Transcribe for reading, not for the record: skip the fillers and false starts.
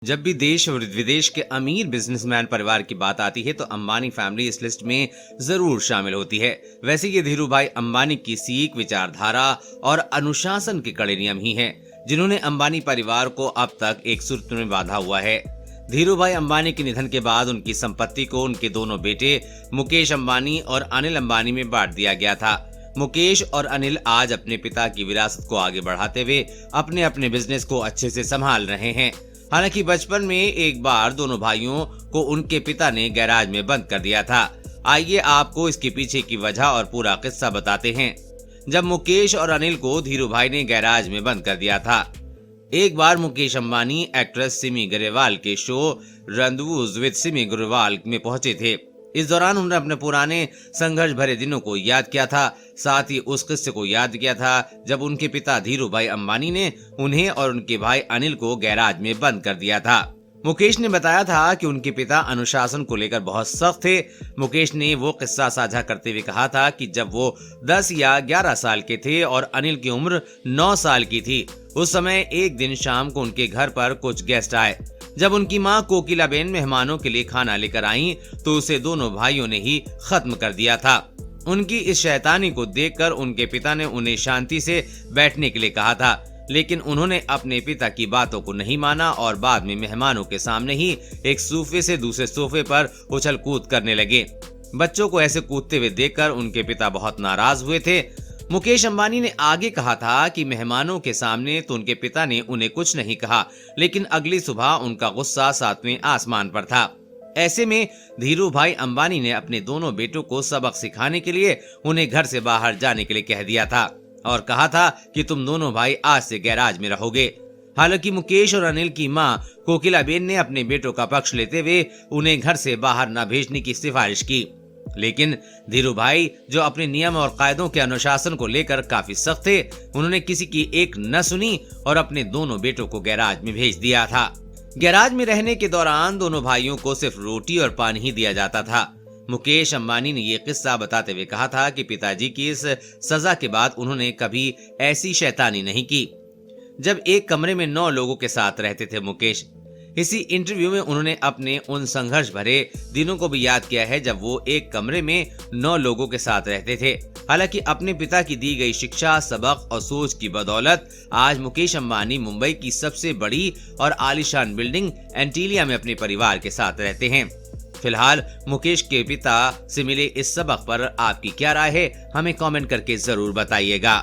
जब भी देश और विदेश के अमीर बिजनेसमैन परिवार की बात आती है तो अंबानी फैमिली इस लिस्ट में जरूर शामिल होती है। वैसे ये धीरू भाई अंबानी की सीख, विचारधारा और अनुशासन के कड़े नियम ही हैं, जिन्होंने अंबानी परिवार को अब तक एक सूत्र में बांधा हुआ है। धीरू भाई अंबानी के निधन के बाद उनकी संपत्ति को उनके दोनों बेटे मुकेश अंबानी और अनिल अंबानी में बांट दिया गया था। मुकेश और अनिल आज अपने पिता की विरासत को आगे बढ़ाते हुए अपने अपने बिजनेस को अच्छे से संभाल रहे हैं। हालांकि बचपन में एक बार दोनों भाइयों को उनके पिता ने गैराज में बंद कर दिया था। आइए आपको इसके पीछे की वजह और पूरा किस्सा बताते हैं। जब मुकेश और अनिल को धीरू भाई ने गैराज में बंद कर दिया था। एक बार मुकेश अंबानी एक्ट्रेस सिमी ग्रेवाल के शो रंडवूज विद सिमी ग्रेवाल में पहुंचे थे। इस दौरान उन्होंने अपने पुराने संघर्ष भरे दिनों को याद किया था, साथ ही उस किस्से को याद किया था जब उनके पिता धीरू भाई अंबानी ने उन्हें और उनके भाई अनिल को गैराज में बंद कर दिया था। मुकेश ने बताया था कि उनके पिता अनुशासन को लेकर बहुत सख्त थे। मुकेश ने वो किस्सा साझा करते हुए कहा था कि जब वो 10 या 11 साल के थे और अनिल की उम्र 9 साल की थी, उस समय एक दिन शाम को उनके घर पर कुछ गेस्ट आए। जब उनकी मां कोकिलाबेन मेहमानों के लिए खाना लेकर आईं, तो उसे दोनों भाइयों ने ही खत्म कर दिया था। उनकी इस शैतानी को देखकर उनके पिता ने उन्हें शांति से बैठने के लिए कहा था, लेकिन उन्होंने अपने पिता की बातों को नहीं माना और बाद में मेहमानों के सामने ही एक सोफे से दूसरे सोफे पर उछल कूद करने लगे। बच्चों को ऐसे कूदते हुए देखकर उनके पिता बहुत नाराज हुए थे। मुकेश अंबानी ने आगे कहा था कि मेहमानों के सामने तो उनके पिता ने उन्हें कुछ नहीं कहा, लेकिन अगली सुबह उनका गुस्सा 7वें आसमान पर था। ऐसे में धीरू भाई अंबानी ने अपने दोनों बेटों को सबक सिखाने के लिए उन्हें घर से बाहर जाने के लिए कह दिया था और कहा था कि तुम दोनों भाई आज से गैराज में रहोगे। हालांकि मुकेश और अनिल की मां कोकिलाबेन ने अपने बेटों का पक्ष लेते हुए उन्हें घर से बाहर न भेजने की सिफारिश की, लेकिन धीरू भाई जो अपने नियम और कायदों के अनुशासन को लेकर काफी सख्त थे, उन्होंने किसी की एक न सुनी और अपने दोनों बेटों को गैराज में भेज दिया था। गैराज में रहने के दौरान दोनों भाइयों को सिर्फ रोटी और पानी ही दिया जाता था। मुकेश अंबानी ने ये किस्सा बताते हुए कहा था कि पिताजी की इस सजा के बाद उन्होंने कभी ऐसी शैतानी नहीं की। जब एक कमरे में 9 लोगों के साथ रहते थे मुकेश। इसी इंटरव्यू में उन्होंने अपने उन संघर्ष भरे दिनों को भी याद किया है जब वो एक कमरे में 9 लोगों के साथ रहते थे। हालांकि अपने पिता की दी गई शिक्षा, सबक और सोच की बदौलत आज मुकेश अंबानी मुंबई की सबसे बड़ी और आलीशान बिल्डिंग एंटीलिया में अपने परिवार के साथ रहते हैं। फिलहाल मुकेश के पिता से मिले इस सबक पर आपकी क्या राय है, हमें कमेंट करके जरूर बताइएगा।